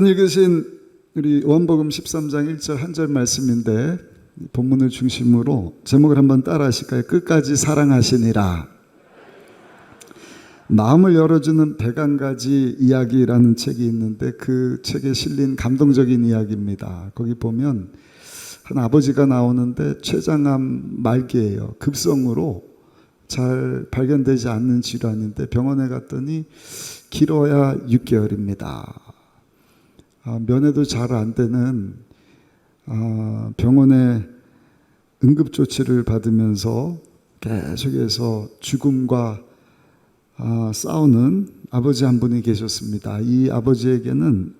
읽으신 우리 요한복음 13장 1절 한 절 말씀인데 본문을 중심으로 제목을 한번 따라 하실까요? 끝까지 사랑하시니라. 마음을 열어주는 101가지 이야기라는 책이 있는데 그 책에 실린 감동적인 이야기입니다. 거기 보면 한 아버지가 나오는데 췌장암 말기예요. 급성으로 잘 발견되지 않는 질환인데 병원에 갔더니 길어야 6개월입니다. 면회도 잘 안 되는 병원의 응급조치를 받으면서 계속해서 죽음과 싸우는 아버지 한 분이 계셨습니다. 이 아버지에게는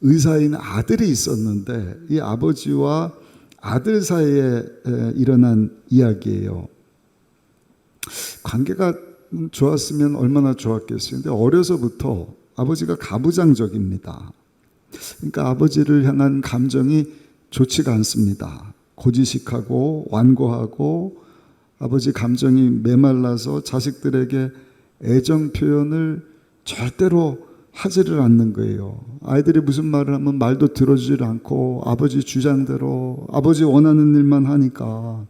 의사인 아들이 있었는데 이 아버지와 아들 사이에 일어난 이야기예요. 관계가 좋았으면 얼마나 좋았겠어요. 근데 어려서부터 아버지가 가부장적입니다. 그러니까 아버지를 향한 감정이 좋지가 않습니다. 고지식하고 완고하고 아버지 감정이 메말라서 자식들에게 애정 표현을 절대로 하지를 않는 거예요. 아이들이 무슨 말을 하면 말도 들어주질 않고 아버지 주장대로 아버지 원하는 일만 하니까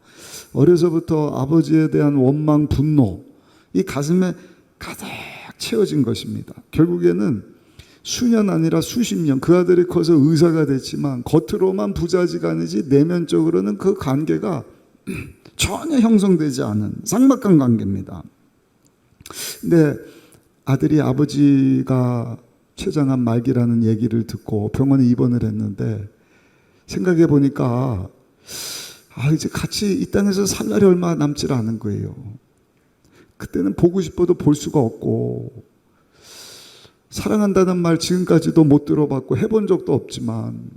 어려서부터 아버지에 대한 원망, 분노 이 가슴에 가득 채워진 것입니다. 결국에는 수년 아니라 수십 년 그 아들이 커서 의사가 됐지만 겉으로만 부자지간이지 내면적으로는 그 관계가 전혀 형성되지 않은 삭막한 관계입니다. 근데 아들이 아버지가 췌장암 말기라는 얘기를 듣고 병원에 입원을 했는데 생각해 보니까 이제 같이 이 땅에서 살 날이 얼마 남지 않은 거예요. 그때는 보고 싶어도 볼 수가 없고 사랑한다는 말 지금까지도 못 들어봤고 해본 적도 없지만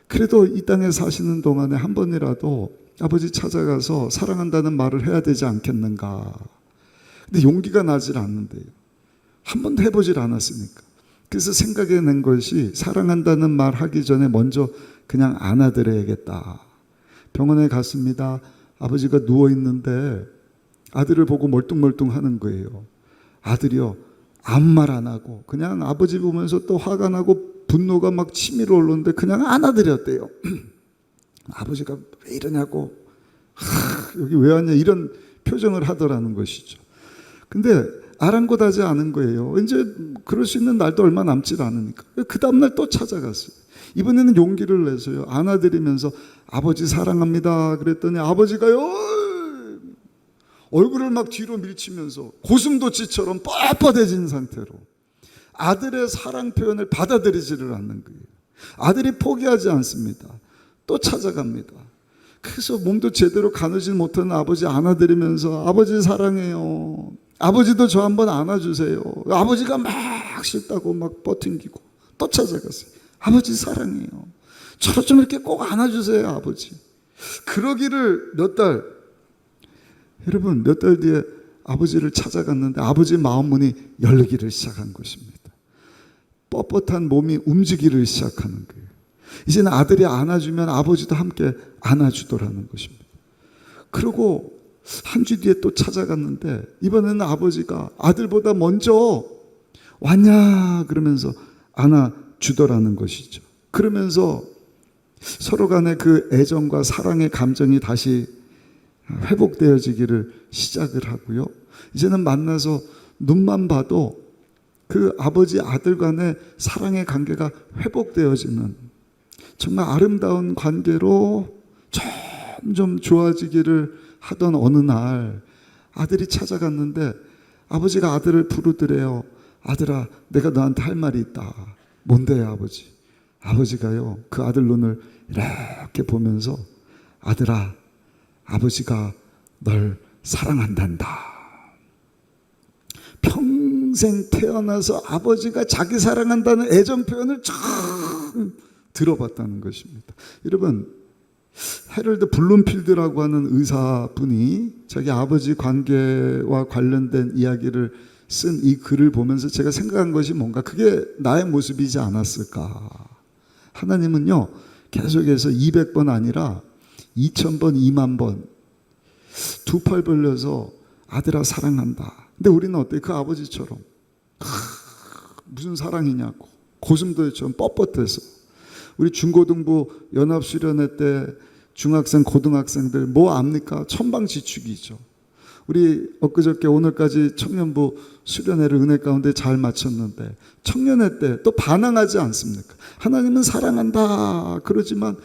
그래도 이 땅에 사시는 동안에 한 번이라도 아버지 찾아가서 사랑한다는 말을 해야 되지 않겠는가. 근데 용기가 나질 않는데요. 한 번도 해보질 않았으니까. 그래서 생각해낸 것이 사랑한다는 말 하기 전에 먼저 그냥 안아드려야겠다. 병원에 갔습니다. 아버지가 누워있는데 아들을 보고 멀뚱멀뚱 하는 거예요. 아들이요, 아무 말 안 하고 그냥 아버지 보면서 또 화가 나고 분노가 막 치밀어 오르는데 그냥 안아드렸대요. 아버지가 왜 이러냐고, 여기 왜 왔냐 이런 표정을 하더라는 것이죠. 근데 아랑곳하지 않은 거예요. 이제 그럴 수 있는 날도 얼마 남지 않으니까. 그 다음날 또 찾아갔어요. 이번에는 용기를 내서요. 안아드리면서 아버지 사랑합니다 그랬더니 아버지가요 얼굴을 막 뒤로 밀치면서 고슴도치처럼 뻣뻣해진 상태로 아들의 사랑 표현을 받아들이지를 않는 거예요. 아들이 포기하지 않습니다. 또 찾아갑니다. 그래서 몸도 제대로 가누지 못하는 아버지 안아드리면서 아버지 사랑해요. 아버지도 저 한번 안아주세요. 아버지가 막 싫다고 막 버팅기고 또 찾아갔어요. 아버지 사랑해요. 저를 좀 이렇게 꼭 안아주세요 아버지. 그러기를 여러분 몇 달 뒤에 아버지를 찾아갔는데 아버지 마음문이 열리기를 시작한 것입니다. 뻣뻣한 몸이 움직이기를 시작하는 거예요. 이제는 아들이 안아주면 아버지도 함께 안아주더라는 것입니다. 그리고 한 주 뒤에 또 찾아갔는데 이번에는 아버지가 아들보다 먼저 왔냐 그러면서 안아주더라는 것이죠. 그러면서 서로 간의 그 애정과 사랑의 감정이 다시 회복되어지기를 시작을 하고요. 이제는 만나서 눈만 봐도 그 아버지 아들 간의 사랑의 관계가 회복되어지는 정말 아름다운 관계로 점점 좋아지기를 하던 어느 날 아들이 찾아갔는데 아버지가 아들을 부르더래요. 아들아, 내가 너한테 할 말이 있다. 뭔데요 아버지? 아버지가요 그 아들 눈을 이렇게 보면서 아들아, 아버지가 널 사랑한단다. 평생 태어나서 아버지가 자기 사랑한다는 애정 표현을 처음 들어봤다는 것입니다. 여러분, 해럴드 블룸필드라고 하는 의사분이 자기 아버지 관계와 관련된 이야기를 쓴 이 글을 보면서 제가 생각한 것이 뭔가 그게 나의 모습이지 않았을까. 하나님은요 계속해서 200번 아니라 2000번, 2만 번 두 팔 벌려서 아들아 사랑한다. 근데 우리는 어때요? 그 아버지처럼 무슨 사랑이냐고 고슴도치처럼 뻣뻣해서. 우리 중고등부 연합수련회 때 중학생, 고등학생들 뭐 압니까? 천방지축이죠. 우리 엊그저께 오늘까지 청년부 수련회를 은혜 가운데 잘 마쳤는데 청년회 때 또 반항하지 않습니까? 하나님은 사랑한다 그러지만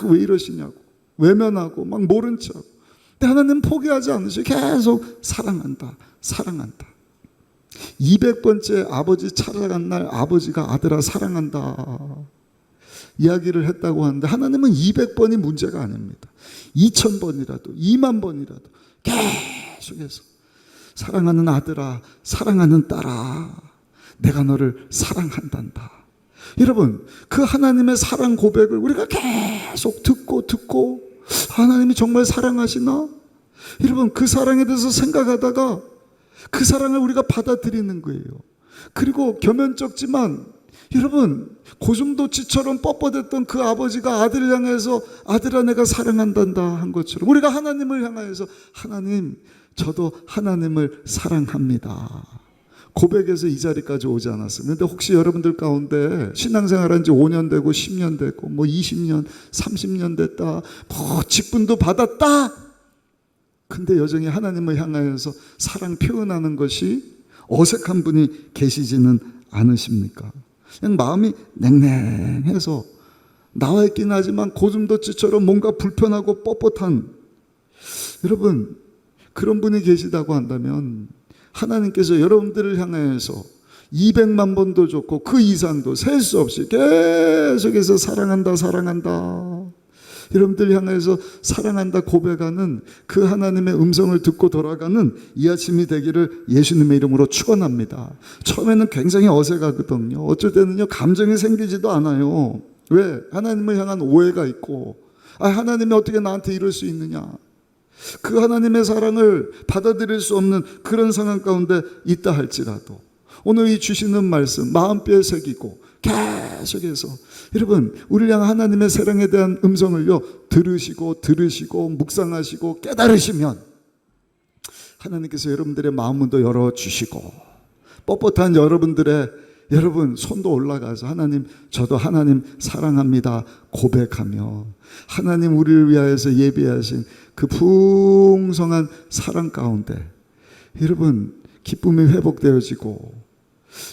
왜 이러시냐고 외면하고 막 모른 척. 근데 하나님은 포기하지 않으시고 계속 사랑한다 200번째 아버지 찾아간 날 아버지가 아들아 사랑한다 이야기를 했다고 하는데 하나님은 200번이 문제가 아닙니다. 2000번이라도 2만 번이라도 계속해서 사랑하는 아들아 사랑하는 딸아 내가 너를 사랑한단다. 여러분 그 하나님의 사랑 고백을 우리가 계속 듣고 하나님이 정말 사랑하시나? 여러분 그 사랑에 대해서 생각하다가 그 사랑을 우리가 받아들이는 거예요. 그리고 겸연쩍지만 여러분 고슴도치처럼 뻣뻣했던 그 아버지가 아들을 향해서 아들아 내가 사랑한단다 한 것처럼 우리가 하나님을 향하여서 하나님 저도 하나님을 사랑합니다 고백해서 이 자리까지 오지 않았어요. 그런데 혹시 여러분들 가운데 신앙생활한 지 5년 되고 10년 되고 뭐 20년 30년 됐다 뭐 직분도 받았다 근데 여전히 하나님을 향하여서 사랑 표현하는 것이 어색한 분이 계시지는 않으십니까? 그냥 마음이 냉랭해서 나와 있긴 하지만 고슴도치처럼 뭔가 불편하고 뻣뻣한 여러분 그런 분이 계시다고 한다면 하나님께서 여러분들을 향해서 200만 번도 좋고 그 이상도 셀 수 없이 계속해서 사랑한다 여러분들 향해서 사랑한다 고백하는 그 하나님의 음성을 듣고 돌아가는 이 아침이 되기를 예수님의 이름으로 축원합니다. 처음에는 굉장히 어색하거든요. 어쩔 때는요 감정이 생기지도 않아요. 왜? 하나님을 향한 오해가 있고 하나님이 어떻게 나한테 이럴 수 있느냐 그 하나님의 사랑을 받아들일 수 없는 그런 상황 가운데 있다 할지라도 오늘 이 주시는 말씀 마음뼈에 새기고 계속해서 여러분 우리를 향한 하나님의 사랑에 대한 음성을요 들으시고 묵상하시고 깨달으시면 하나님께서 여러분들의 마음문도 열어주시고 뻣뻣한 여러분 손도 올라가서 하나님 저도 하나님 사랑합니다 고백하며 하나님 우리를 위하여서 예비하신 그 풍성한 사랑 가운데 여러분 기쁨이 회복되어지고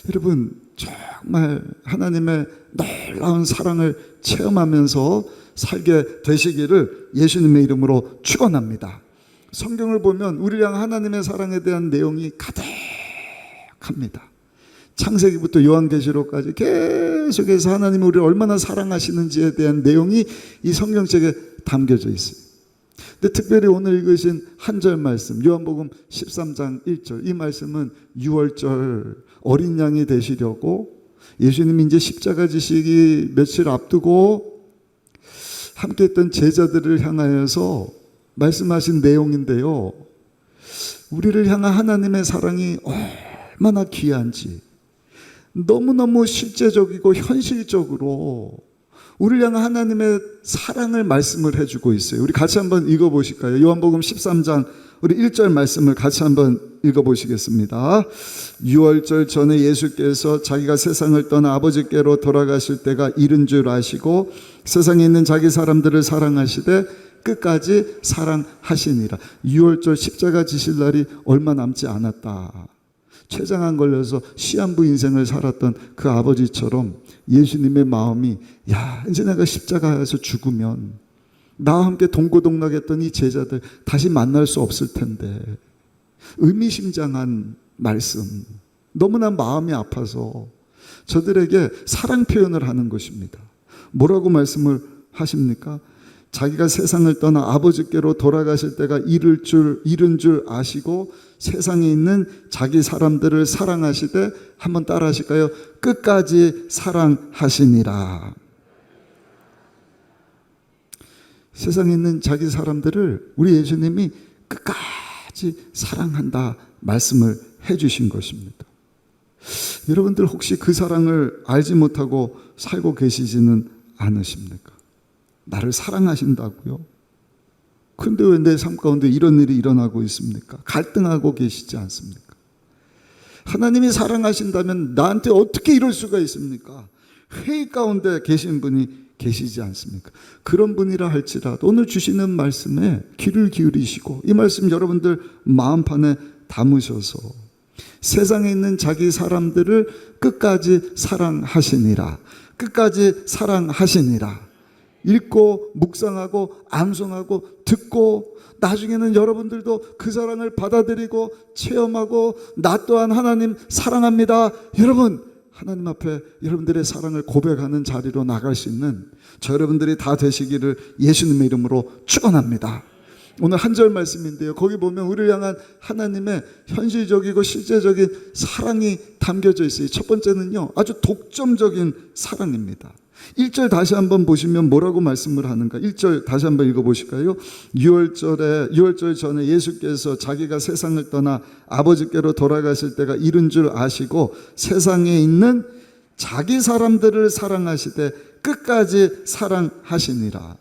여러분 정말 하나님의 놀라운 사랑을 체험하면서 살게 되시기를 예수님의 이름으로 축원합니다. 성경을 보면 우리를 향한 하나님의 사랑에 대한 내용이 가득합니다. 창세기부터 요한계시록까지 계속해서 하나님이 우리를 얼마나 사랑하시는지에 대한 내용이 이 성경책에 담겨져 있어요. 근데 특별히 오늘 읽으신 한 절 말씀 요한복음 13장 1절 이 말씀은 6월절 어린 양이 되시려고 예수님이 이제 십자가 지시기 며칠 앞두고 함께 했던 제자들을 향하여서 말씀하신 내용인데요. 우리를 향한 하나님의 사랑이 얼마나 귀한지 너무너무 실제적이고 현실적으로 우리를 향한 하나님의 사랑을 말씀을 해주고 있어요. 우리 같이 한번 읽어보실까요? 요한복음 13장 우리 1절 말씀을 같이 한번 읽어보시겠습니다. 6월절 전에 예수께서 자기가 세상을 떠나 아버지께로 돌아가실 때가 이른 줄 아시고 세상에 있는 자기 사람들을 사랑하시되 끝까지 사랑하시니라. 6월절 십자가 지실 날이 얼마 남지 않았다. 췌장암 걸려서 시한부 인생을 살았던 그 아버지처럼 예수님의 마음이 야 이제 내가 십자가에서 죽으면 나와 함께 동고동락했던 이 제자들 다시 만날 수 없을 텐데 의미심장한 말씀 너무나 마음이 아파서 저들에게 사랑 표현을 하는 것입니다. 뭐라고 말씀을 하십니까? 자기가 세상을 떠나 아버지께로 돌아가실 때가 이른 줄 아시고 세상에 있는 자기 사람들을 사랑하시되 한번 따라 하실까요? 끝까지 사랑하시니라. 세상에 있는 자기 사람들을 우리 예수님이 끝까지 사랑한다 말씀을 해주신 것입니다. 여러분들 혹시 그 사랑을 알지 못하고 살고 계시지는 않으십니까? 나를 사랑하신다고요? 근데 왜 내 삶 가운데 이런 일이 일어나고 있습니까? 갈등하고 계시지 않습니까? 하나님이 사랑하신다면 나한테 어떻게 이럴 수가 있습니까? 회의 가운데 계신 분이 계시지 않습니까? 그런 분이라 할지라도 오늘 주시는 말씀에 귀를 기울이시고 이 말씀 여러분들 마음판에 담으셔서 세상에 있는 자기 사람들을 끝까지 사랑하시니라. 끝까지 사랑하시니라. 읽고 묵상하고 암송하고 듣고 나중에는 여러분들도 그 사랑을 받아들이고 체험하고 나 또한 하나님 사랑합니다. 여러분 하나님 앞에 여러분들의 사랑을 고백하는 자리로 나갈 수 있는 저 여러분들이 다 되시기를 예수님의 이름으로 축원합니다. 오늘 한 절 말씀인데요, 거기 보면 우리를 향한 하나님의 현실적이고 실제적인 사랑이 담겨져 있어요. 첫 번째는요, 아주 독점적인 사랑입니다. 1절 다시 한번 보시면 뭐라고 말씀을 하는가? 1절 다시 한번 읽어보실까요? 6월절 전에 예수께서 자기가 세상을 떠나 아버지께로 돌아가실 때가 이른 줄 아시고 세상에 있는 자기 사람들을 사랑하시되 끝까지 사랑하시니라.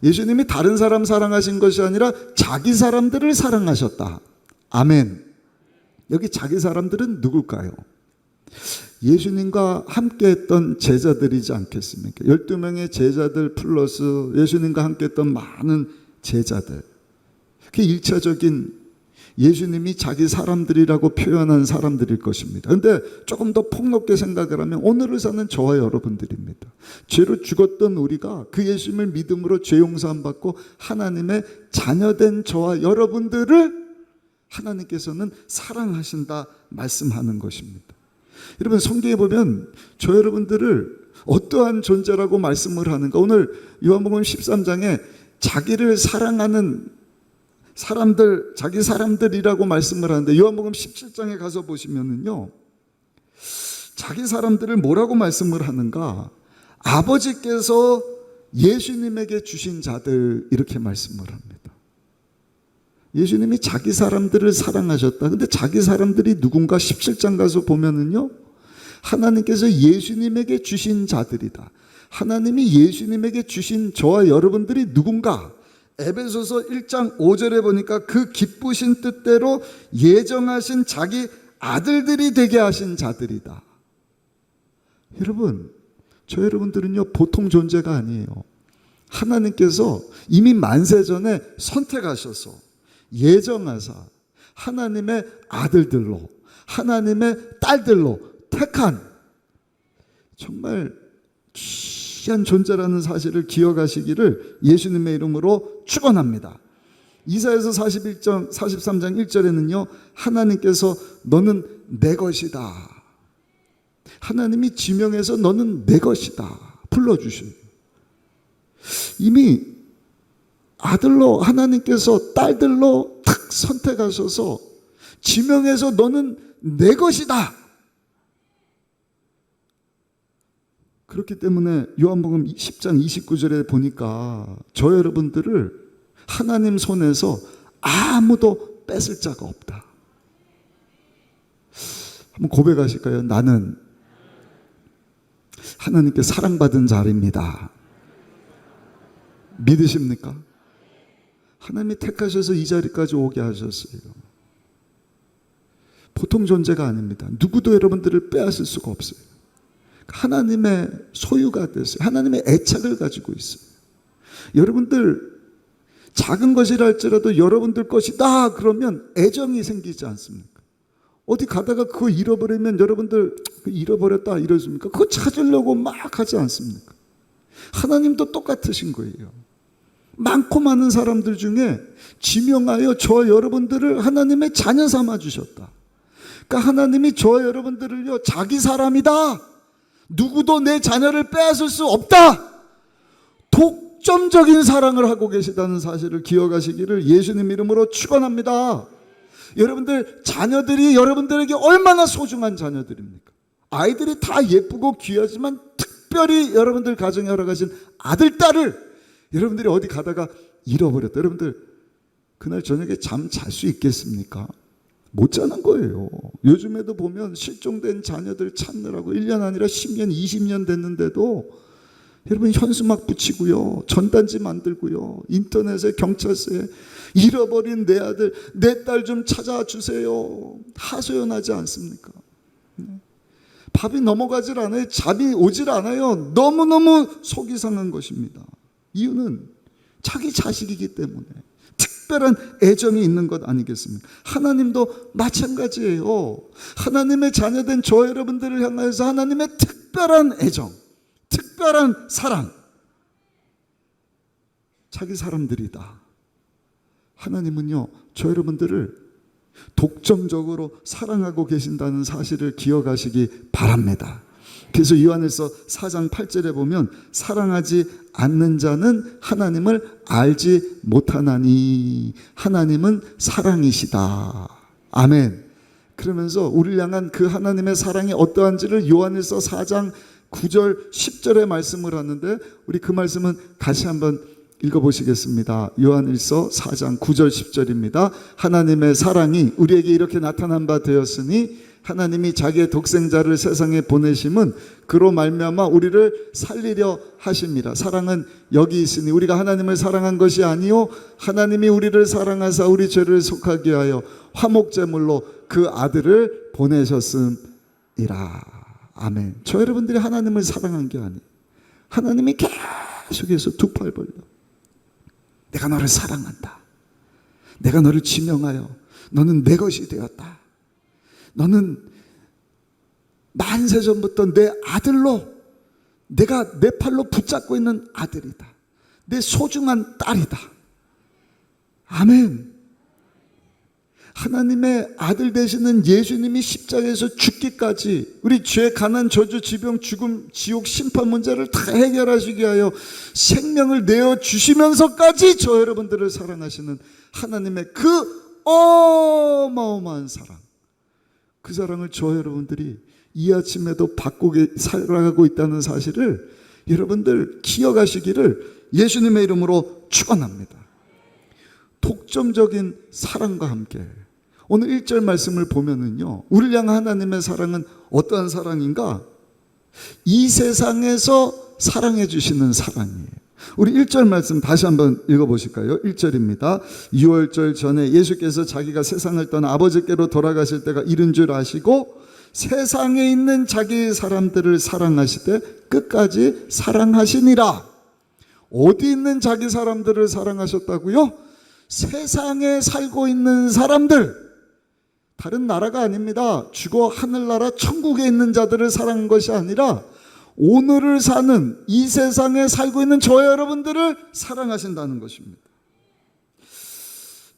예수님이 다른 사람 사랑하신 것이 아니라 자기 사람들을 사랑하셨다. 아멘. 여기 자기 사람들은 누굴까요? 예수님과 함께 했던 제자들이지 않겠습니까? 12명의 제자들 플러스 예수님과 함께 했던 많은 제자들. 그게 1차적인 예수님이 자기 사람들이라고 표현한 사람들일 것입니다. 그런데 조금 더 폭넓게 생각을 하면 오늘을 사는 저와 여러분들입니다. 죄로 죽었던 우리가 그 예수님을 믿음으로 죄 용서함 받고 하나님의 자녀된 저와 여러분들을 하나님께서는 사랑하신다 말씀하는 것입니다. 여러분 성경에 보면 저 여러분들을 어떠한 존재라고 말씀을 하는가? 오늘 요한복음 13장에 자기를 사랑하는 사람들, 자기 사람들이라고 말씀을 하는데 요한복음 17장에 가서 보시면은요, 자기 사람들을 뭐라고 말씀을 하는가? 아버지께서 예수님에게 주신 자들 이렇게 말씀을 합니다. 예수님이 자기 사람들을 사랑하셨다. 근데 자기 사람들이 누군가 17장 가서 보면은요, 하나님께서 예수님에게 주신 자들이다. 하나님이 예수님에게 주신 저와 여러분들이 누군가? 에베소서 1장 5절에 보니까 그 기쁘신 뜻대로 예정하신 자기 아들들이 되게 하신 자들이다. 여러분, 저 여러분들은요 보통 존재가 아니에요. 하나님께서 이미 만세 전에 선택하셔서 예정하사 하나님의 아들들로, 하나님의 딸들로 택한 정말 귀한 존재라는 사실을 기억하시기를 예수님의 이름으로 축원합니다. 이사야서 43장 1절에는요 하나님께서 너는 내 것이다, 하나님이 지명해서 너는 내 것이다 불러주셔요. 이미 아들로 하나님께서 딸들로 탁 선택하셔서 지명해서 너는 내 것이다. 그렇기 때문에 요한복음 10장 29절에 보니까 저 여러분들을 하나님 손에서 아무도 뺏을 자가 없다. 한번 고백하실까요? 나는 하나님께 사랑받은 자입니다. 믿으십니까? 하나님이 택하셔서 이 자리까지 오게 하셨어요. 보통 존재가 아닙니다. 누구도 여러분들을 빼앗을 수가 없어요. 하나님의 소유가 됐어요. 하나님의 애착을 가지고 있어요. 여러분들 작은 것이라 할지라도 여러분들 것이다 그러면 애정이 생기지 않습니까? 어디 가다가 그거 잃어버리면 여러분들 잃어버렸다 이러십니까? 그거 찾으려고 막 하지 않습니까? 하나님도 똑같으신 거예요. 많고 많은 사람들 중에 지명하여 저와 여러분들을 하나님의 자녀 삼아 주셨다. 그러니까 하나님이 저와 여러분들을요 자기 사람이다, 누구도 내 자녀를 빼앗을 수 없다, 독점적인 사랑을 하고 계시다는 사실을 기억하시기를 예수님 이름으로 축원합니다. 여러분들 자녀들이 여러분들에게 얼마나 소중한 자녀들입니까? 아이들이 다 예쁘고 귀하지만 특별히 여러분들 가정에 허락하신 아들, 딸을 여러분들이 어디 가다가 잃어버렸다. 여러분들 그날 저녁에 잠 잘 수 있겠습니까? 못 자는 거예요. 요즘에도 보면 실종된 자녀들 찾느라고 1년 아니라 10년, 20년 됐는데도 여러분 현수막 붙이고요, 전단지 만들고요, 인터넷에 경찰서에 잃어버린 내 아들, 내 딸 좀 찾아주세요 하소연하지 않습니까? 밥이 넘어가질 않아요. 잠이 오질 않아요. 너무너무 속이 상한 것입니다. 이유는 자기 자식이기 때문에 특별한 애정이 있는 것 아니겠습니까? 하나님도 마찬가지예요. 하나님의 자녀된 저 여러분들을 향하여서 하나님의 특별한 애정, 특별한 사랑, 자기 사람들이다. 하나님은요, 저 여러분들을 독점적으로 사랑하고 계신다는 사실을 기억하시기 바랍니다. 그래서 요한일서 4장 8절에 보면 사랑하지 않는 자는 하나님을 알지 못하나니 하나님은 사랑이시다. 아멘. 그러면서 우리를 향한 그 하나님의 사랑이 어떠한지를 요한일서 4장 9절 10절에 말씀을 하는데, 우리 그 말씀은 다시 한번 읽어보시겠습니다. 요한일서 4장 9절 10절입니다. 하나님의 사랑이 우리에게 이렇게 나타난 바 되었으니 하나님이 자기의 독생자를 세상에 보내심은 그로 말미암아 우리를 살리려 하심이라. 사랑은 여기 있으니 우리가 하나님을 사랑한 것이 아니요 하나님이 우리를 사랑하사 우리 죄를 속하게 하여 화목제물로 그 아들을 보내셨음이라. 아멘. 저 여러분들이 하나님을 사랑한 게 아니에요. 하나님이 계속해서 두 팔 벌려 내가 너를 사랑한다. 내가 너를 지명하여 너는 내 것이 되었다. 너는 만세 전부터 내 아들로, 내가 내 팔로 붙잡고 있는 아들이다. 내 소중한 딸이다. 아멘. 하나님의 아들 되시는 예수님이 십자가에서 죽기까지 우리 죄, 가난, 저주, 질병, 죽음, 지옥, 심판 문제를 다 해결하시기 위하여 생명을 내어주시면서까지 저 여러분들을 사랑하시는 하나님의 그 어마어마한 사랑, 그 사랑을 저 여러분들이 이 아침에도 받고 살아가고 있다는 사실을 여러분들 기억하시기를 예수님의 이름으로 축원합니다. 독점적인 사랑과 함께 오늘 1절 말씀을 보면은요, 우리를 향한 하나님의 사랑은 어떠한 사랑인가? 이 세상에서 사랑해 주시는 사랑이에요. 우리 1절 말씀 다시 한번 읽어보실까요? 1절입니다. 유월절 전에 예수께서 자기가 세상을 떠나 아버지께로 돌아가실 때가 이른 줄 아시고 세상에 있는 자기 사람들을 사랑하시되 끝까지 사랑하시니라. 어디 있는 자기 사람들을 사랑하셨다고요? 세상에 살고 있는 사람들, 다른 나라가 아닙니다. 죽어 하늘나라 천국에 있는 자들을 사랑한 것이 아니라 오늘을 사는 이 세상에 살고 있는 저 여러분들을 사랑하신다는 것입니다.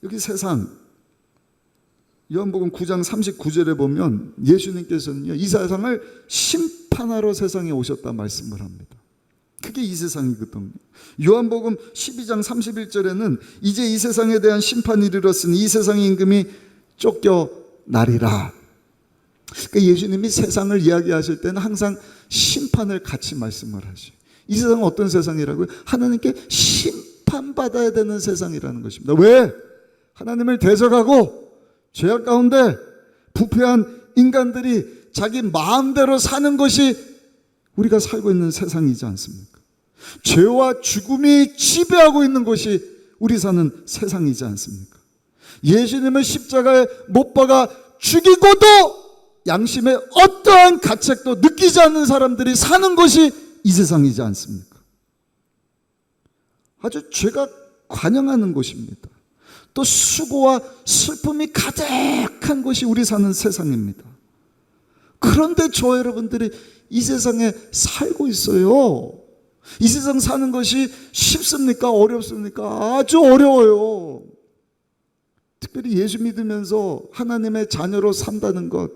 여기 세상, 요한복음 9장 39절에 보면 예수님께서는요, 이 세상을 심판하러 세상에 오셨다 말씀을 합니다. 그게 이 세상이거든요. 요한복음 12장 31절에는 이제 이 세상에 대한 심판이 이르렀으니 이 세상의 임금이 쫓겨나리라. 그러니까 예수님이 세상을 이야기하실 때는 항상 심판을 같이 말씀을 하셔요. 이 세상은 어떤 세상이라고요? 하나님께 심판받아야 되는 세상이라는 것입니다. 왜? 하나님을 대적하고 죄악 가운데 부패한 인간들이 자기 마음대로 사는 것이 우리가 살고 있는 세상이지 않습니까? 죄와 죽음이 지배하고 있는 것이 우리 사는 세상이지 않습니까? 예수님을 십자가에 못 박아 죽이고도 양심의 어떠한 가책도 느끼지 않는 사람들이 사는 것이 이 세상이지 않습니까? 아주 죄가 관영하는 곳입니다. 또 수고와 슬픔이 가득한 것이 우리 사는 세상입니다. 그런데 저 여러분들이 이 세상에 살고 있어요. 이 세상 사는 것이 쉽습니까? 어렵습니까? 아주 어려워요. 특별히 예수 믿으면서 하나님의 자녀로 산다는 것,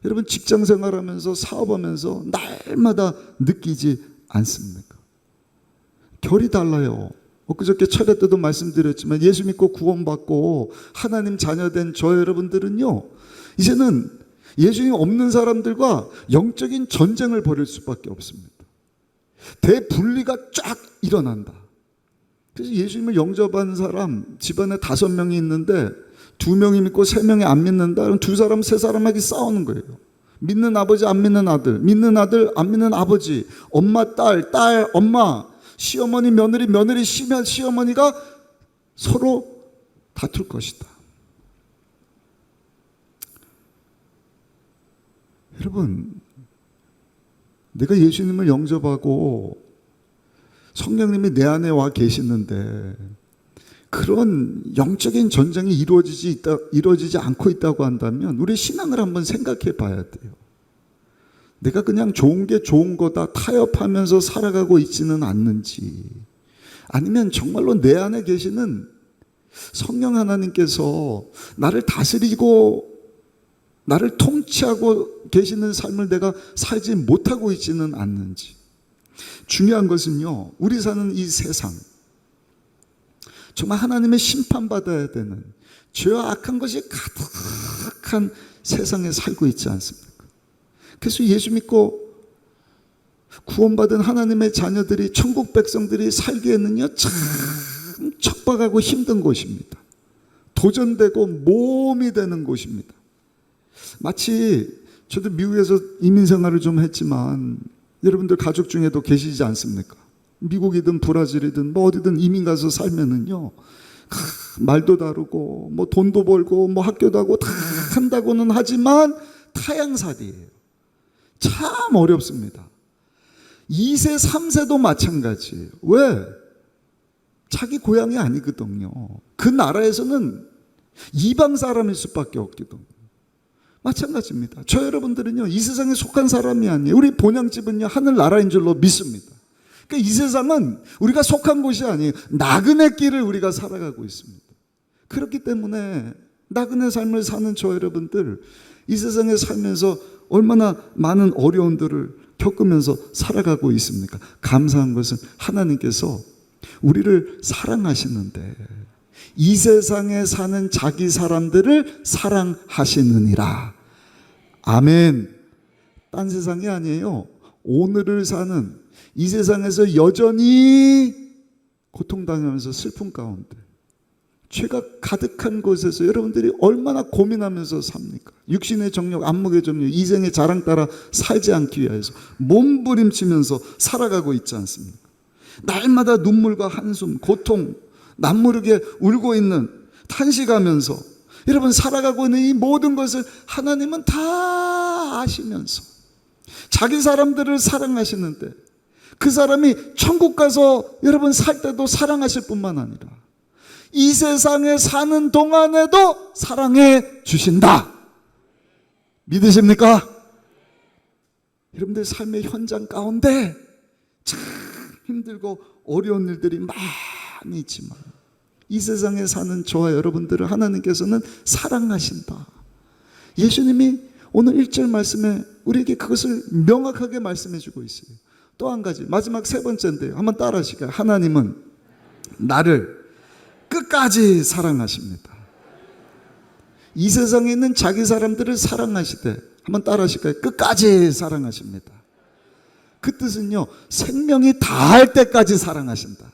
여러분 직장 생활하면서 사업하면서 날마다 느끼지 않습니까? 결이 달라요. 엊그저께 철회 때도 말씀드렸지만 예수 믿고 구원받고 하나님 자녀된 저 여러분들은요, 이제는 예수님 없는 사람들과 영적인 전쟁을 벌일 수밖에 없습니다. 대분리가 쫙 일어난다. 그래서 예수님을 영접한 사람 집안에 5명이 있는데 2명이 믿고 3명이 안 믿는다. 그럼 2사람, 3사람에게 싸우는 거예요. 믿는 아버지, 안 믿는 아들, 믿는 아들, 안 믿는 아버지, 엄마, 딸, 딸, 엄마, 시어머니, 며느리, 며느리, 시어머니가 서로 다툴 것이다. 여러분, 내가 예수님을 영접하고 성령님이 내 안에 와 계시는데 그런 영적인 전쟁이 이루어지지 않고 있다고 한다면 우리 신앙을 한번 생각해 봐야 돼요. 내가 그냥 좋은 게 좋은 거다 타협하면서 살아가고 있지는 않는지, 아니면 정말로 내 안에 계시는 성령 하나님께서 나를 다스리고 나를 통치하고 계시는 삶을 내가 살지 못하고 있지는 않는지. 중요한 것은요, 우리 사는 이 세상, 정말 하나님의 심판받아야 되는 죄와 악한 것이 가득한 세상에 살고 있지 않습니까? 그래서 예수 믿고 구원받은 하나님의 자녀들이, 천국 백성들이 살기에는요 참 척박하고 힘든 곳입니다. 도전되고 모험이 되는 곳입니다. 마치 저도 미국에서 이민 생활을 좀 했지만 여러분들 가족 중에도 계시지 않습니까? 미국이든 브라질이든 뭐 어디든 이민 가서 살면은요, 말도 다르고 뭐 돈도 벌고 뭐 학교도 하고 다 한다고는 하지만 타향살이에요. 참 어렵습니다. 2세 3세도 마찬가지예요. 왜? 자기 고향이 아니거든요. 그 나라에서는 이방 사람일 수밖에 없거든요. 마찬가지입니다. 저 여러분들은요, 이 세상에 속한 사람이 아니에요. 우리 본향집은요, 하늘나라인 줄로 믿습니다. 그러니까 이 세상은 우리가 속한 곳이 아니에요. 나그네 길을 우리가 살아가고 있습니다. 그렇기 때문에 나그네 삶을 사는 저 여러분들, 이 세상에 살면서 얼마나 많은 어려움들을 겪으면서 살아가고 있습니까? 감사한 것은 하나님께서 우리를 사랑하시는데 이 세상에 사는 자기 사람들을 사랑하시느니라. 아멘. 딴 세상이 아니에요. 오늘을 사는 이 세상에서 여전히 고통당하면서 슬픔 가운데 죄가 가득한 곳에서 여러분들이 얼마나 고민하면서 삽니까? 육신의 정욕, 안목의 정욕, 이생의 자랑 따라 살지 않기 위해서 몸부림치면서 살아가고 있지 않습니까? 날마다 눈물과 한숨, 고통, 남모르게 울고 있는, 탄식하면서 여러분 살아가고 있는 이 모든 것을 하나님은 다 아시면서 자기 사람들을 사랑하시는데, 그 사람이 천국 가서 여러분 살 때도 사랑하실 뿐만 아니라 이 세상에 사는 동안에도 사랑해 주신다. 믿으십니까? 여러분들 삶의 현장 가운데 참 힘들고 어려운 일들이 많이 있지만 이 세상에 사는 저와 여러분들을 하나님께서는 사랑하신다. 예수님이 오늘 1절 말씀에 우리에게 그것을 명확하게 말씀해 주고 있어요. 또 한 가지, 마지막 세 번째인데요. 한번 따라 하실까요? 하나님은 나를 끝까지 사랑하십니다. 이 세상에 있는 자기 사람들을 사랑하시되, 한번 따라 하실까요? 끝까지 사랑하십니다. 그 뜻은요, 생명이 다할 때까지 사랑하신다.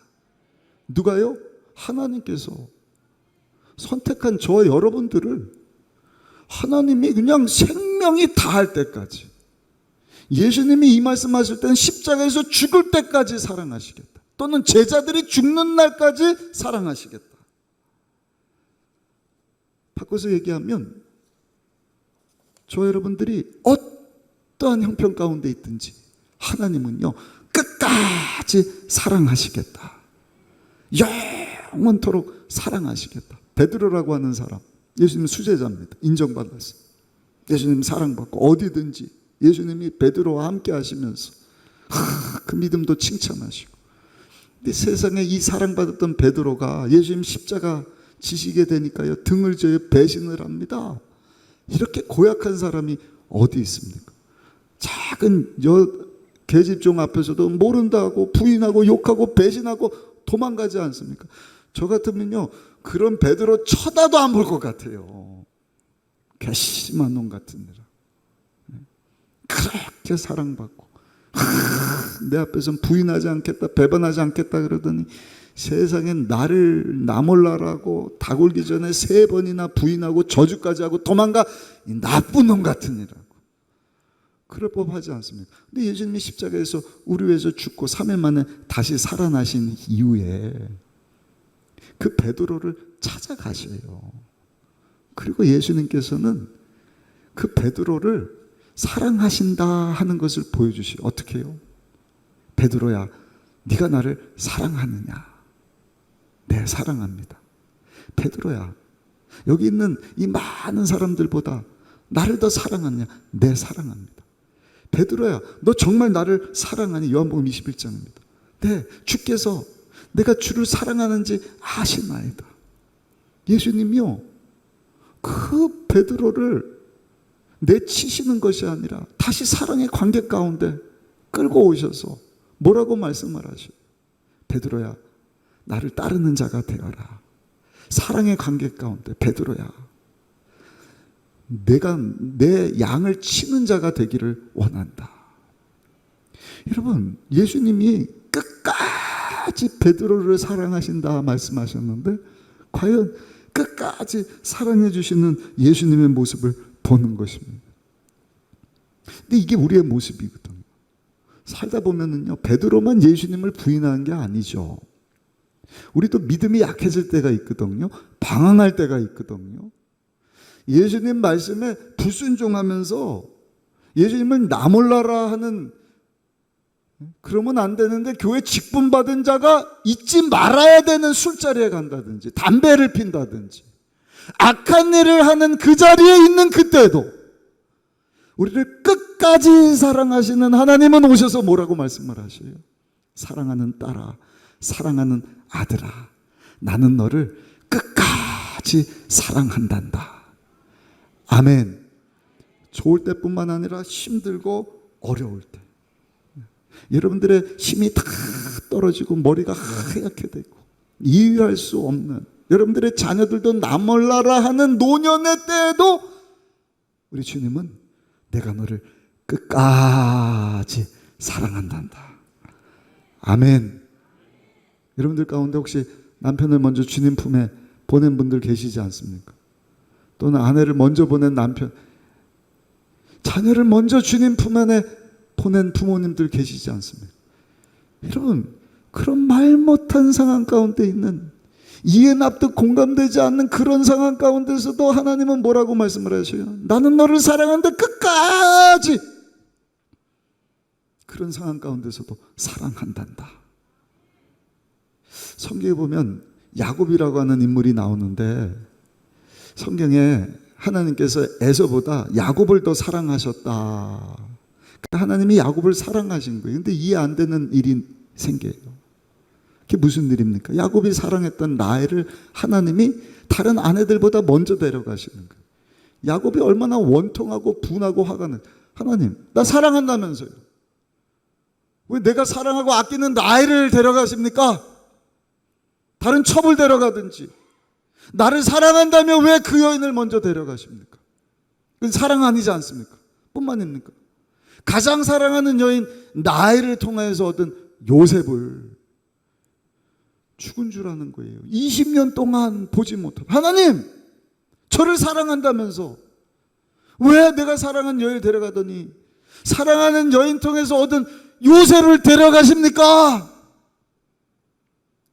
누가요? 하나님께서 선택한 저와 여러분들을 하나님이 그냥 생명이 다할 때까지, 예수님이 이 말씀하실 때는 십자가에서 죽을 때까지 사랑하시겠다, 또는 제자들이 죽는 날까지 사랑하시겠다. 바꿔서 얘기하면 저 여러분들이 어떠한 형편 가운데 있든지 하나님은요 끝까지 사랑하시겠다. 영원토록 사랑하시겠다. 베드로라고 하는 사람, 예수님 수제자입니다. 인정받았어요. 예수님 사랑받고 어디든지 예수님이 베드로와 함께 하시면서 그 믿음도 칭찬하시고. 근데 세상에 이 사랑받았던 베드로가 예수님 십자가 지시게 되니까요 등을 저어 배신을 합니다. 이렇게 고약한 사람이 어디 있습니까? 작은 계집종 앞에서도 모른다고 부인하고 욕하고 배신하고 도망가지 않습니까? 저 같으면요 그런 베드로 쳐다도 안 볼 것 같아요. 괘씸한 놈 같은 애라. 그렇게 사랑받고 내 앞에서는 부인하지 않겠다, 배반하지 않겠다 그러더니 세상엔 나를 나 몰라라고 다 굴기 전에 3번이나 부인하고 저주까지 하고 도망가, 이 나쁜 놈 같은 이라고. 그럴 법하지 않습니까? 근데 예수님이 십자가에서 우리 위해서 죽고 3일 만에 다시 살아나신 이후에 그 베드로를 찾아가셔요. 그리고 예수님께서는 그 베드로를 사랑하신다 하는 것을 보여주시. 어떻게 해요? 베드로야, 네가 나를 사랑하느냐? 네, 사랑합니다. 베드로야, 여기 있는 이 많은 사람들보다 나를 더 사랑하느냐? 네, 사랑합니다. 베드로야, 너 정말 나를 사랑하니? 요한복음 21장입니다. 네, 주께서 내가 주를 사랑하는지 아시나이다. 예수님이요, 그 베드로를 내치시는 것이 아니라 다시 사랑의 관계 가운데 끌고 오셔서 뭐라고 말씀을 하셔요? 베드로야, 나를 따르는 자가 되어라. 사랑의 관계 가운데 베드로야, 내가 내 양을 치는 자가 되기를 원한다. 여러분, 예수님이 끝까지 베드로를 사랑하신다 말씀하셨는데 과연 끝까지 사랑해 주시는 예수님의 모습을 보는 것입니다. 근데 이게 우리의 모습이거든요. 살다 보면은요, 베드로만 예수님을 부인하는 게 아니죠. 우리도 믿음이 약해질 때가 있거든요. 방황할 때가 있거든요. 예수님 말씀에 불순종하면서 예수님을 나 몰라라 하는, 그러면 안 되는데 교회 직분 받은 자가 잊지 말아야 되는 술자리에 간다든지 담배를 핀다든지 악한 일을 하는 그 자리에 있는 그때도 우리를 끝까지 사랑하시는 하나님은 오셔서 뭐라고 말씀을 하셔요? 사랑하는 딸아, 사랑하는 아들아, 나는 너를 끝까지 사랑한단다. 아멘. 좋을 때뿐만 아니라 힘들고 어려울 때, 여러분들의 힘이 다 떨어지고 머리가 하얗게 되고 이해할 수 없는, 여러분들의 자녀들도 나 몰라라 하는 노년의 때에도 우리 주님은 내가 너를 끝까지 사랑한단다. 아멘. 여러분들 가운데 혹시 남편을 먼저 주님 품에 보낸 분들 계시지 않습니까? 또는 아내를 먼저 보낸 남편, 자녀를 먼저 주님 품 안에 보낸 부모님들 계시지 않습니까? 여러분, 그런 말 못한 상황 가운데 있는, 이해 납득 공감되지 않는 그런 상황 가운데서도 하나님은 뭐라고 말씀을 하셔요? 나는 너를 사랑한다. 끝까지. 그런 상황 가운데서도 사랑한단다. 성경에 보면 야곱이라고 하는 인물이 나오는데, 성경에 하나님께서 에서보다 야곱을 더 사랑하셨다. 하나님이 야곱을 사랑하신 거예요. 근데 이해 안 되는 일이 생겨요. 그게 무슨 일입니까? 야곱이 사랑했던 라헬을 하나님이 다른 아내들보다 먼저 데려가시는 거예요. 야곱이 얼마나 원통하고 분하고 화가 나. 하나님, 나 사랑한다면서요. 왜 내가 사랑하고 아끼는 라헬을 데려가십니까? 다른 첩을 데려가든지. 나를 사랑한다면 왜 그 여인을 먼저 데려가십니까? 그건 사랑 아니지 않습니까? 뿐만입니까? 가장 사랑하는 여인 라헬을 통해서 얻은 요셉을 죽은 줄 아는 거예요. 20년 동안 보지 못하고. 하나님, 저를 사랑한다면서 왜 내가 사랑한 여인을 데려가더니 사랑하는 여인 통해서 얻은 요셉을 데려가십니까?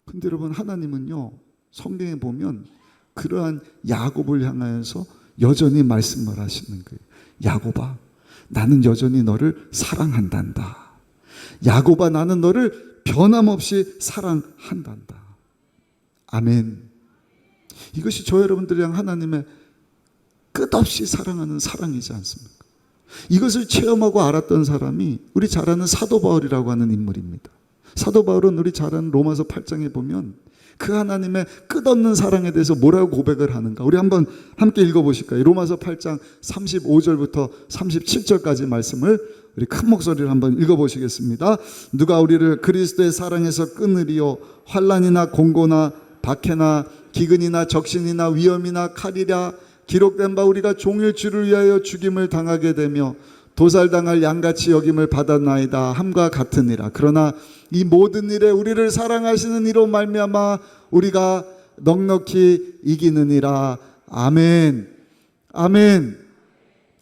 근데 여러분, 하나님은요, 성경에 보면 그러한 야곱을 향하여서 여전히 말씀을 하시는 거예요. 야곱아, 나는 여전히 너를 사랑한단다. 야곱아, 나는 너를 변함없이 사랑한단다. 아멘. 이것이 저 여러분들이랑 하나님의 끝없이 사랑하는 사랑이지 않습니까? 이것을 체험하고 알았던 사람이 우리 잘 아는 사도 바울이라고 하는 인물입니다. 사도 바울은 우리 잘 아는 로마서 8장에 보면 그 하나님의 끝없는 사랑에 대해서 뭐라고 고백을 하는가? 우리 한번 함께 읽어보실까요? 로마서 8장 35절부터 37절까지 말씀을 우리 큰 목소리로 한번 읽어보시겠습니다. 누가 우리를 그리스도의 사랑에서 끊으리요? 환난이나 공고나 박해나 기근이나 적신이나 위험이나 칼이라. 기록된 바 우리가 종일 주를 위하여 죽임을 당하게 되며 도살당할 양같이 여김을 받았나이다 함과 같으니라. 그러나 이 모든 일에 우리를 사랑하시는 이로 말미암아 우리가 넉넉히 이기느니라. 아멘. 아멘.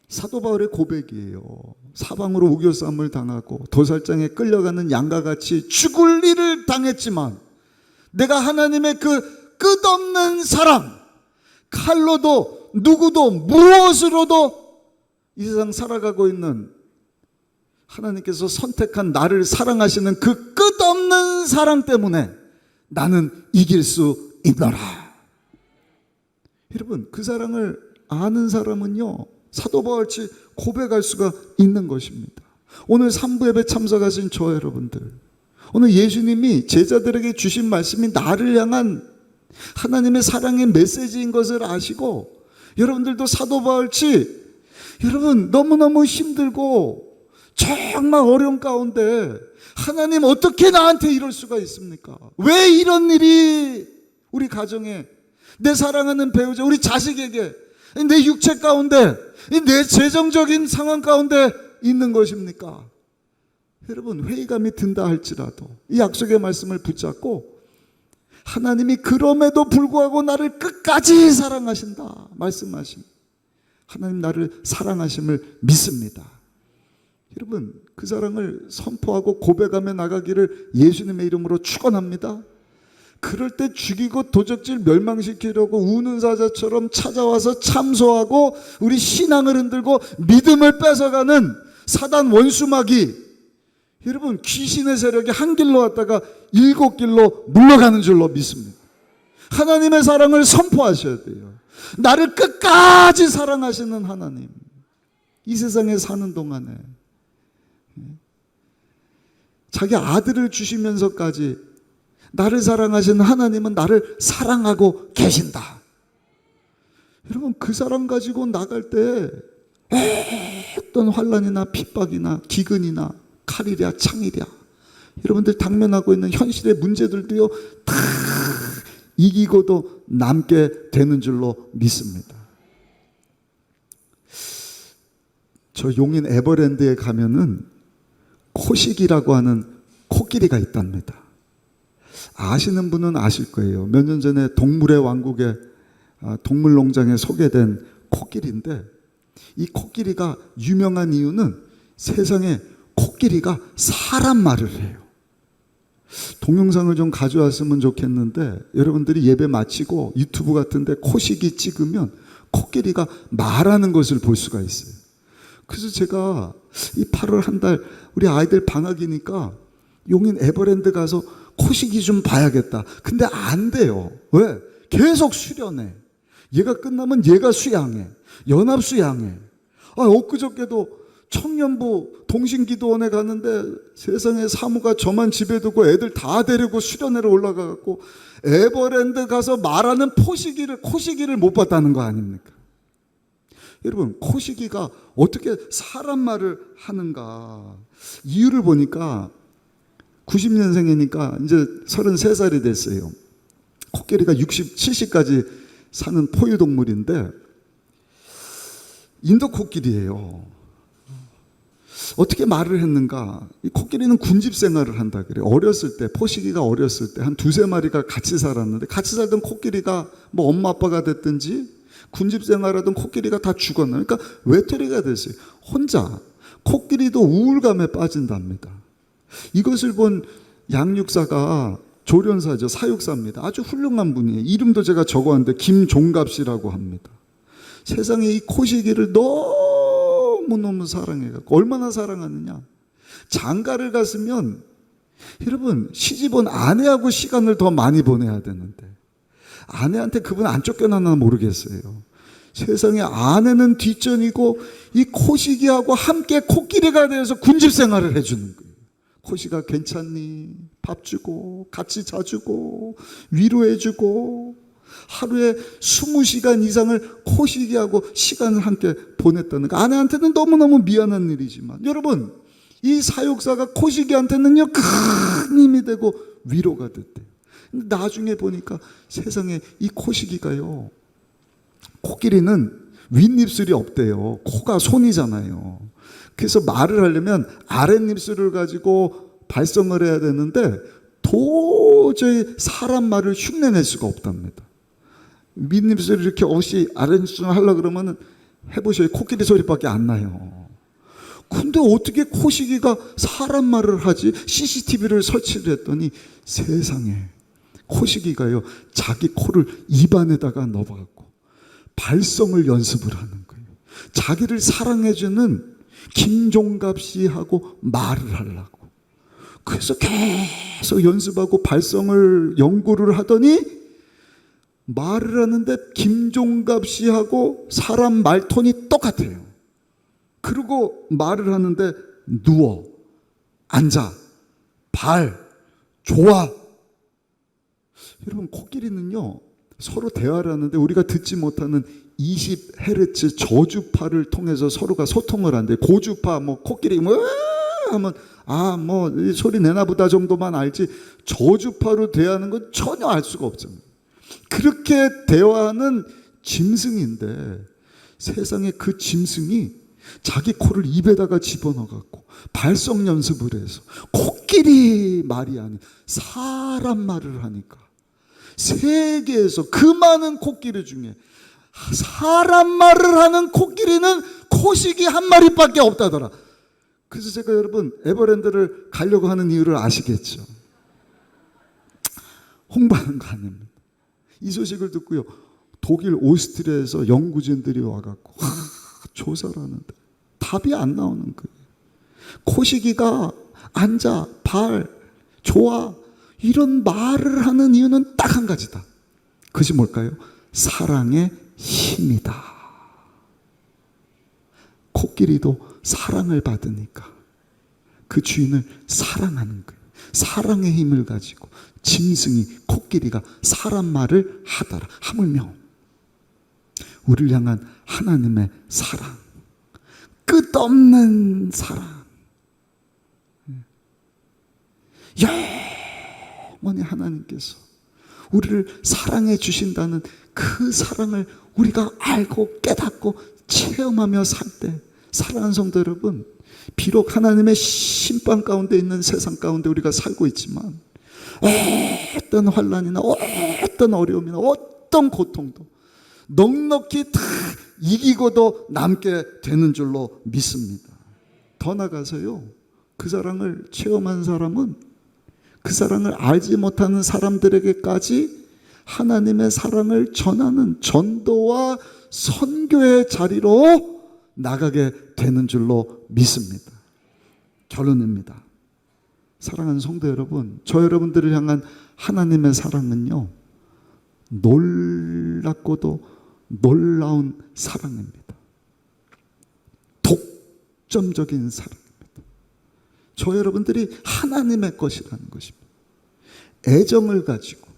사도 바울의 고백이에요. 사방으로 우겨싸움을 당하고 도살장에 끌려가는 양과 같이 죽을 일을 당했지만 내가 하나님의 그 끝없는 사랑, 칼로도 누구도 무엇으로도 이 세상 살아가고 있는 하나님께서 선택한 나를 사랑하시는 그 끝없는 사랑 때문에 나는 이길 수 있노라. 여러분, 그 사랑을 아는 사람은요, 사도 바울같이 고백할 수가 있는 것입니다. 오늘 3부 예배 참석하신 저 여러분들, 오늘 예수님이 제자들에게 주신 말씀이 나를 향한 하나님의 사랑의 메시지인 것을 아시고, 여러분들도 사도 바울같이 여러분 너무너무 힘들고 정말 어려운 가운데 하나님 어떻게 나한테 이럴 수가 있습니까? 왜 이런 일이 우리 가정에, 내 사랑하는 배우자, 우리 자식에게, 내 육체 가운데, 내 재정적인 상황 가운데 있는 것입니까? 여러분, 회의감이 든다 할지라도 이 약속의 말씀을 붙잡고 하나님이 그럼에도 불구하고 나를 끝까지 사랑하신다 말씀하신 하나님, 나를 사랑하심을 믿습니다. 여러분, 그 사랑을 선포하고 고백하며 나가기를 예수님의 이름으로 축원합니다. 그럴 때 죽이고 도적질 멸망시키려고 우는 사자처럼 찾아와서 참소하고 우리 신앙을 흔들고 믿음을 뺏어가는 사단 원수마귀, 여러분, 귀신의 세력이 한 길로 왔다가 7길로 물러가는 줄로 믿습니다. 하나님의 사랑을 선포하셔야 돼요. 나를 끝까지 사랑하시는 하나님, 이 세상에 사는 동안에 자기 아들을 주시면서까지 나를 사랑하시는 하나님은 나를 사랑하고 계신다. 여러분, 그 사랑 가지고 나갈 때 어떤 환난이나 핍박이나 기근이나 칼이랴 창이랴, 여러분들 당면하고 있는 현실의 문제들도요, 다 이기고도 남게 되는 줄로 믿습니다. 저 용인 에버랜드에 가면은 코식이라고 하는 코끼리가 있답니다. 아시는 분은 아실 거예요. 몇 년 전에 동물의 왕국의 동물농장에 소개된 코끼리인데, 이 코끼리가 유명한 이유는 세상에 코끼리가 사람 말을 해요. 동영상을 좀 가져왔으면 좋겠는데, 여러분들이 예배 마치고 유튜브 같은데 코식이 찍으면 코끼리가 말하는 것을 볼 수가 있어요. 그래서 제가 이 8월 한 달 우리 아이들 방학이니까 용인 에버랜드 가서 코식이 좀 봐야겠다. 근데 안 돼요. 왜? 계속 수련해. 얘가 끝나면 얘가 수양해. 연합 수양해. 엊그저께도 청년부 동신기도원에 갔는데 세상에 사무가 저만 집에 두고 애들 다 데리고 수련회로 올라가갖고 에버랜드 가서 말하는 코시기를 못 봤다는 거 아닙니까? 여러분, 코시기가 어떻게 사람 말을 하는가? 이유를 보니까 90년생이니까 이제 33살이 됐어요. 코끼리가 60, 70까지 사는 포유동물인데 인도 코끼리예요. 어떻게 말을 했는가? 이 코끼리는 군집 생활을 한다 그래요. 어렸을 때, 포식이가 어렸을 때 한 2-3마리가 같이 살았는데, 같이 살던 코끼리가 뭐 엄마 아빠가 됐든지 군집 생활하던 코끼리가 다 죽었나. 그러니까 외톨이가 됐어요. 혼자. 코끼리도 우울감에 빠진답니다. 이것을 본 양육사가, 조련사죠, 사육사입니다. 아주 훌륭한 분이에요. 이름도 제가 적어왔는데 김종갑 씨라고 합니다. 세상에 이 코시기를 너무너무 사랑해갖고, 얼마나 사랑하느냐, 장가를 갔으면 여러분 시집온 아내하고 시간을 더 많이 보내야 되는데 아내한테 그분 안 쫓겨나나 모르겠어요. 세상에 아내는 뒷전이고 이 코시기하고 함께 코끼리가 되어서 군집 생활을 해주는 거예요. 코시가 괜찮니? 밥 주고 같이 자주고 위로해주고 하루에 20시간 이상을 코시기하고 시간을 함께 보냈다는 거. 아내한테는 너무너무 미안한 일이지만 여러분, 이 사육사가 코시기한테는요 큰 힘이 되고 위로가 됐대요. 근데 나중에 보니까 세상에 이 코시기가요, 코끼리는 윗입술이 없대요. 코가 손이잖아요. 그래서 말을 하려면 아랫입술을 가지고 발성을 해야 되는데 도저히 사람 말을 흉내낼 수가 없답니다. 윗입술을 이렇게 없이 아랫입술을 하려고 그러면 해보셔요. 코끼리 소리밖에 안 나요. 근데 어떻게 코시기가 사람 말을 하지? CCTV를 설치를 했더니 세상에 코시기가요, 자기 코를 입안에다가 넣어갖고 발성을 연습을 하는 거예요. 자기를 사랑해주는 김종갑 씨하고 말을 하려고. 그래서 계속 연습하고 발성을 연구를 하더니 말을 하는데 김종갑 씨하고 사람 말톤이 똑같아요. 그리고 말을 하는데 누워, 앉아, 발, 좋아. 여러분, 코끼리는요 서로 대화를 하는데 우리가 듣지 못하는 20Hz 저주파를 통해서 서로가 소통을 한대. 고주파, 뭐 코끼리 뭐 하면 뭐 소리 내나 보다 정도만 알지, 저주파로 대하는 건 전혀 알 수가 없잖아요. 그렇게 대화하는 짐승인데 세상에 그 짐승이 자기 코를 입에다가 집어넣어갖고 발성 연습을 해서 코끼리 말이 아닌 사람 말을 하니까 세계에서 그 많은 코끼리 중에 사람 말을 하는 코끼리는 코식이 한 마리밖에 없다더라. 그래서 제가 여러분 에버랜드를 가려고 하는 이유를 아시겠죠? 홍보하는 거 아닙니다. 이 소식을 듣고요 독일 오스트리아에서 연구진들이 와갖고 조사를 하는데 답이 안 나오는 거예요. 코시기가 앉아, 발, 좋아 이런 말을 하는 이유는 딱 한 가지다. 그것이 뭘까요? 사랑의 힘이다. 코끼리도 사랑을 받으니까 그 주인을 사랑하는 거예요. 사랑의 힘을 가지고 짐승이, 코끼리가 사람 말을 하더라. 하물며 우리를 향한 하나님의 사랑, 끝없는 사랑, 영원히 하나님께서 우리를 사랑해 주신다는 그 사랑을 우리가 알고 깨닫고 체험하며 살 때, 사랑하는 성도 여러분, 비록 하나님의 심판 가운데 있는 세상 가운데 우리가 살고 있지만 어떤 환난이나 어떤 어려움이나 어떤 고통도 넉넉히 다 이기고도 남게 되는 줄로 믿습니다. 더 나아가서요, 그 사랑을 체험한 사람은 그 사랑을 알지 못하는 사람들에게까지 하나님의 사랑을 전하는 전도와 선교의 자리로 나가게 되는 줄로 믿습니다. 결론입니다. 사랑하는 성도 여러분, 저 여러분들을 향한 하나님의 사랑은요 놀랍고도 놀라운 사랑입니다. 독점적인 사랑입니다. 저 여러분들이 하나님의 것이라는 것입니다. 애정을 가지고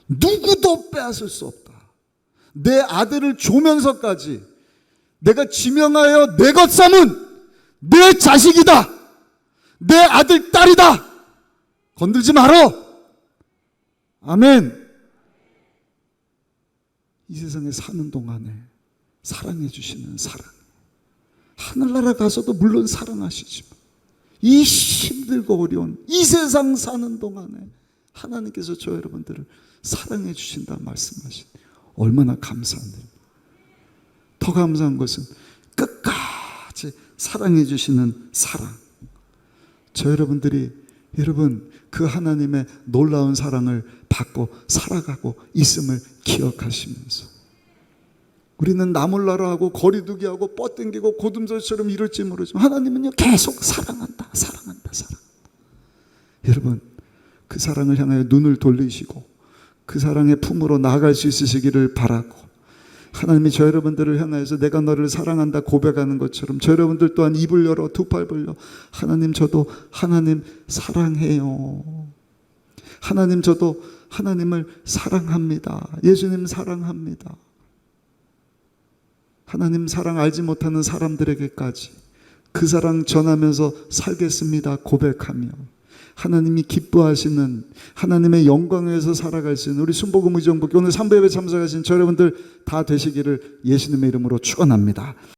누구도 빼앗을 수 없다. 내 아들을 주면서까지 내가 지명하여 내 것 삼은 내 자식이다, 내 아들 딸이다, 건들지 말어. 아멘. 이 세상에 사는 동안에 사랑해 주시는 사랑, 하늘나라 가서도 물론 사랑하시지만 이 힘들고 어려운 이 세상 사는 동안에 하나님께서 저 여러분들을 사랑해 주신다 말씀하신, 얼마나 감사한 일. 더 감사한 것은 끝까지 사랑해 주시는 사랑. 저 여러분들이 여러분 그 하나님의 놀라운 사랑을 받고 살아가고 있음을 기억하시면서, 우리는 나몰라라 하고 거리두기하고 뻗당기고 고둠소리처럼 이럴지 모르지만 하나님은요 계속 사랑한다, 사랑한다, 사랑. 여러분 그 사랑을 향하여 눈을 돌리시고 그 사랑의 품으로 나아갈 수 있으시기를 바라고, 하나님이 저 여러분들을 향하여서 내가 너를 사랑한다 고백하는 것처럼 저 여러분들 또한 입을 열어 두 팔 벌려 하나님 저도 하나님 사랑해요. 하나님 저도 하나님을 사랑합니다. 예수님 사랑합니다. 하나님 사랑 알지 못하는 사람들에게까지 그 사랑 전하면서 살겠습니다 고백하며 하나님이 기뻐하시는 하나님의 영광에서 살아갈 수 있는 우리 순복음 의정부교 오늘 3부 예배 참석하신 저 여러분들 다 되시기를 예수님의 이름으로 축원합니다.